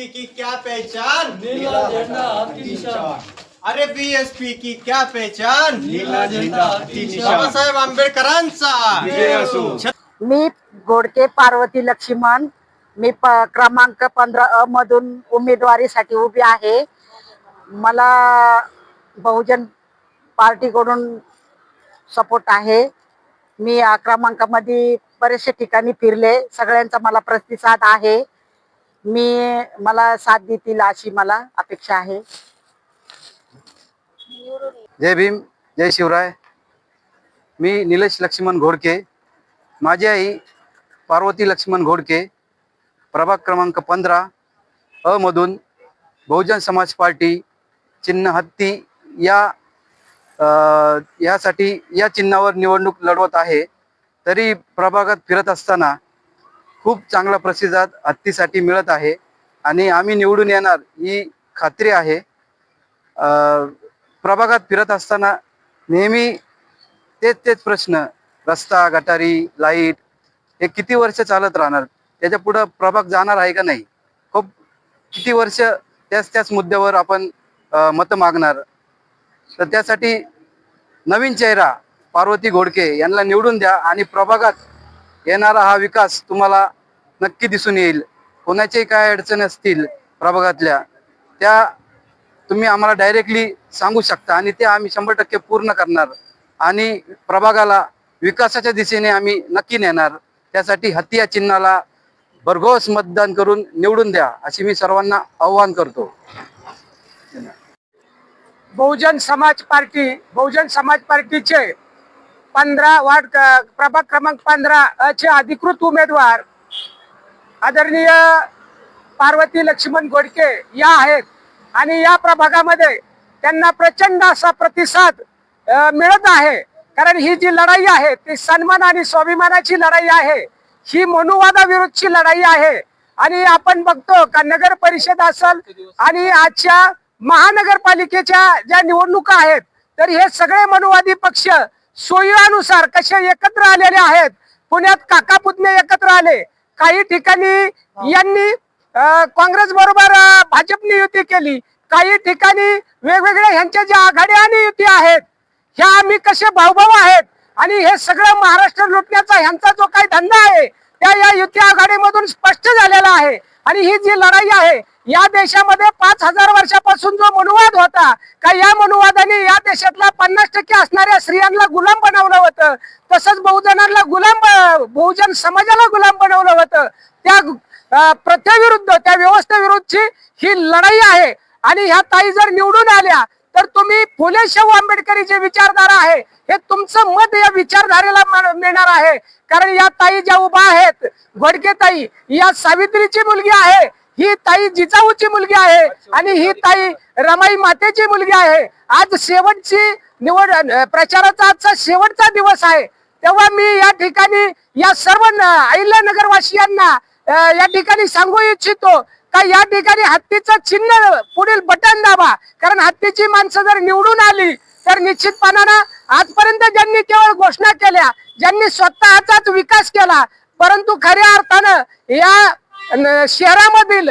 BSP की क्या पहचान? नीला झंडा हाथी निशान। अरे बीएसपी की क्या पहचान? नीला झेंडा हाती निशान। बाबासाहेब आंबेडकरांचा विजय असो। मी गोडके पार्वती लक्ष्मण, मी क्रमांक 15 मधून उमेदवारीसाठी उभी आहे. मला बहुजन पार्टीकडून सपोर्ट आहे. मी या क्रमांकामध्ये बरेचशा ठिकाणी फिरले, सगळ्यांचा मला प्रतिसाद आहे. मला साथ देतील अशी मला अपेक्षा आहे. जय भीम, जय शिवराय. मी निलेश लक्ष्मण घोडके. माझी आई पार्वती लक्ष्मण घोडके, प्रभाग क्रमांक 15 मधून बहुजन समाज पार्टी चिन्ह हत्ती यासाठी या चिन्हावर निवडणूक लढवत आहे. तरी प्रभागात फिरत असताना खूप चांगला प्रतिसाद हत्तीसाठी मिळत आहे आणि आम्ही निवडून येणार ही खात्री आहे. प्रभागात फिरत असताना नेहमी तेच प्रश्न, रस्ता, गटारी, लाईट हे किती वर्ष चालत राहणार? त्याच्या पुढं प्रभाग जाणार आहे का नाही? खूप किती वर्ष त्याच मुद्द्यावर आपण मतं मागणार? तर त्यासाठी नवीन चेहरा पार्वती घोडके यांना निवडून द्या आणि प्रभागात येणारा हा विकास तुम्हाला नक्की दिसून येईल. कोणाच्याही काय अडचणी असतील प्रभागातल्या, त्या तुम्ही आम्हाला डायरेक्टली सांगू शकता आणि ते आम्ही 100% पूर्ण करणार आणि प्रभागाला विकासाच्या दिशेने आम्ही नक्की नेणार. त्यासाठी हत्ती या चिन्हाला भरघोस मतदान करून निवडून द्या अशी मी सर्वांना आवाहन करतो. बहुजन समाज पार्टीचे 15 वार्ड प्रभाग क्रमांक 15 चे अधिकृत उमेदवार आदरणीय पार्वती लक्ष्मण घोडके या आहेत आणि या प्रभागामध्ये त्यांना प्रचंड असा प्रतिसाद मिळत आहे. कारण ही जी लढाई आहे ती सन्मान आणि स्वाभिमानाची लढाई आहे. ही मनुवादाविरुद्धची लढाई आहे आणि आपण बघतो का नगर परिषद असेल आणि आजच्या महानगरपालिकेच्या ज्या निवडणुका आहेत तर हे सगळे मनुवादी पक्ष सोयीनुसार कसे एकत्र आलेले आहेत. पुण्यात काका पुतणे एकत्र आले, काही ठिकाणी यांनी काँग्रेस बरोबर भाजपने युती केली, काही ठिकाणी वेगवेगळ्या ह्यांच्या ज्या आघाड्या आणि युती आहेत ह्या आम्ही कसे भाऊभाऊ आहेत आणि हे सगळं महाराष्ट्र लुटण्याचा ह्यांचा जो काही धंदा आहे त्या या युती आघाडीमधून स्पष्ट झालेला आहे. आणि ही जी लढाई आहे या देशामध्ये 5000 वर्षापासून जो मनुवाद होता का या मनुवादाने या देशातला 50% असणाऱ्या स्त्रियांना गुलाम बनवलं होतं, तसंच बहुजनांना बहुजन समाजाला गुलाम बनवलं होतं. त्या प्रथेविरुद्ध, त्या व्यवस्थेविरुद्धची ही लढाई आहे. आणि ह्या ताई जर निवडून आल्या तर तुम्ही फुले शाहू आंबेडकरी जे विचारधारा आहे हे तुमचं मत या विचारधारेला मिळणार आहे. कारण या ताई ज्या उभा आहेत, घोडके ताई या सावित्रीची मुलगी आहे, ही ताई जिजाऊची मुलगी आहे आणि ही ताई रमाई मातेची मुलगी आहे. आज शेवटची प्रचाराचा आजचा शेवटचा दिवस आहे. तेव्हा मी या ठिकाणी या सर्व अहिल्यानगरवासियांना या ठिकाणी सांगू इच्छितो का या ठिकाणी हत्तीचं चिन्ह पुढील बटन दाबा. कारण हत्तीची माणसं जर निवडून आली तर निश्चितपणानं आजपर्यंत ज्यांनी केवळ घोषणा केल्या, ज्यांनी स्वतःचाच विकास केला, परंतु खऱ्या अर्थानं या शहरामधील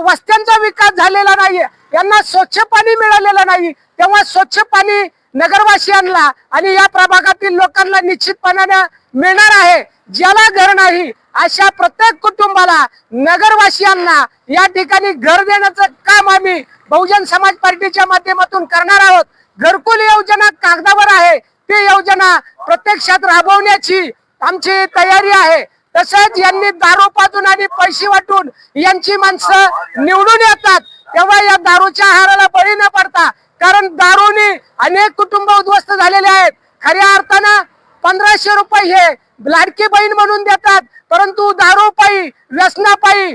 वस्त्यांचा विकास झालेला नाही, यांना स्वच्छ पाणी मिळालेलं नाही. तेव्हा स्वच्छ पाणी नगरवासियांना आणि या प्रभागातील लोकांना निश्चितपणानं मिळणार आहे. ज्याला घर नाही अशा प्रत्येक कुटुंबाला, नगरवासियांना या ठिकाणी घर देण्याचं काम आम्ही बहुजन समाज पार्टीच्या माध्यमातून करणार आहोत. घरकुल योजना कागदावर आहे, ती योजना प्रत्यक्षात राबवण्याची आमची तयारी आहे. तसंच यांनी दारू पाजून आणि पैसे वाटून यांची माणसं निवडून येतात, तेव्हा या दारूच्या आहाराला बळी न पडता, कारण दारूने अनेक कुटुंब उद्ध्वस्त झालेले आहेत. खऱ्या अर्थानं 1500 रुपये हे लाडकी बहीण म्हणून देतात, परंतु दारूपायी, व्यसनापायी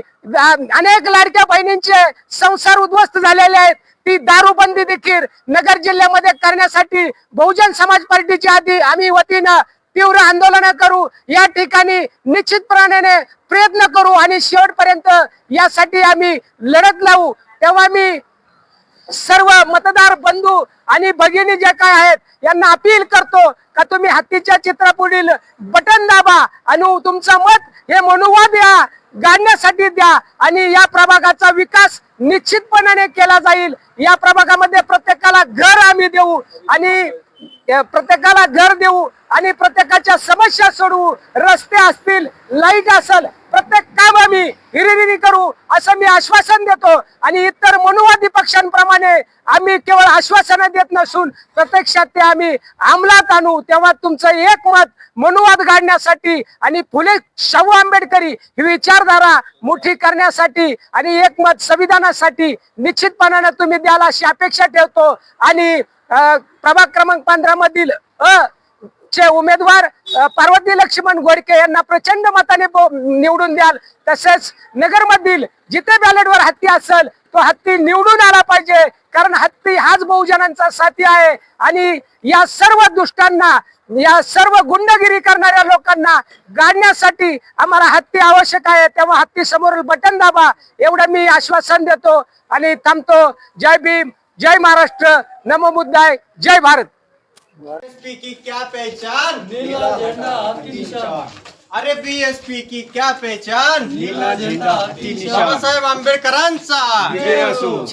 अनेक लाडक्या बहिणींचे संसार उद्ध्वस्त झालेले आहेत. ती दारूबंदी देखील नगर जिल्ह्यामध्ये करण्यासाठी बहुजन समाज पार्टीच्या आम्ही वतीनं तीव्र आंदोलन करू. या ठिकाणी निश्चितपणे प्रयत्न करू आणि शेवटपर्यंत यासाठी आम्ही लढत लावू. तेव्हा मी सर्व मतदार बंधू आणि भगिनी जे काय आहेत यांना अपील करतो का तुम्ही हत्तीच्या चित्रापुढील बटन दाबा आणि तुमचं मत हे मनुवाद या गाडण्यासाठी द्या आणि या प्रभागाचा विकास निश्चितपणाने केला जाईल. या प्रभागामध्ये प्रत्येकाला घर आम्ही देऊ आणि प्रत्येकाला घर देऊ आणि प्रत्येकाच्या समस्या सोडवू. रस्ते असतील, लाईट असेल, प्रत्येक काम आम्ही हिरिहिरी करू असं मी आश्वासन देतो. आणि इतर मनुवादी पक्षांप्रमाणे आम्ही केवळ आश्वासनं देत नसून प्रत्यक्षात ते आम्ही अंमलात आणू. तेव्हा तुमचं एक मत मनुवाद गाडण्यासाठी आणि फुले शाहू आंबेडकरी ही विचारधारा मोठी करण्यासाठी आणि एक मत संविधानासाठी निश्चितपणाने तुम्ही द्याल अशी अपेक्षा ठेवतो. आणि प्रभाग क्रमांक 15 मधील चे उमेदवार पार्वती लक्ष्मण गोडके यांना प्रचंड मताने निवडून द्याल. तसेच नगर मधील जिथे बॅलेटवर हत्ती असेल तो हत्ती निवडून आला पाहिजे, कारण हत्ती हाच बहुजनांचा साथी आहे. आणि या सर्व दुष्टांना, या सर्व गुंडगिरी करणाऱ्या लोकांना गाडण्यासाठी आम्हाला हत्ती आवश्यक आहे. तेव्हा हत्ती समोरील बटन दाबा एवढं मी आश्वासन देतो आणि थांबतो. जय भीम, जय महाराष्ट्र, नमो बुद्धाय, जय भारत. बीएसपी की क्या पहचान? नीला झंडा आपकी निशान. अरे बीएसपी की क्या पहचान? नीला झंडा आपकी निशान. बाबासाहेब आंबेडकरांचा विजय असो.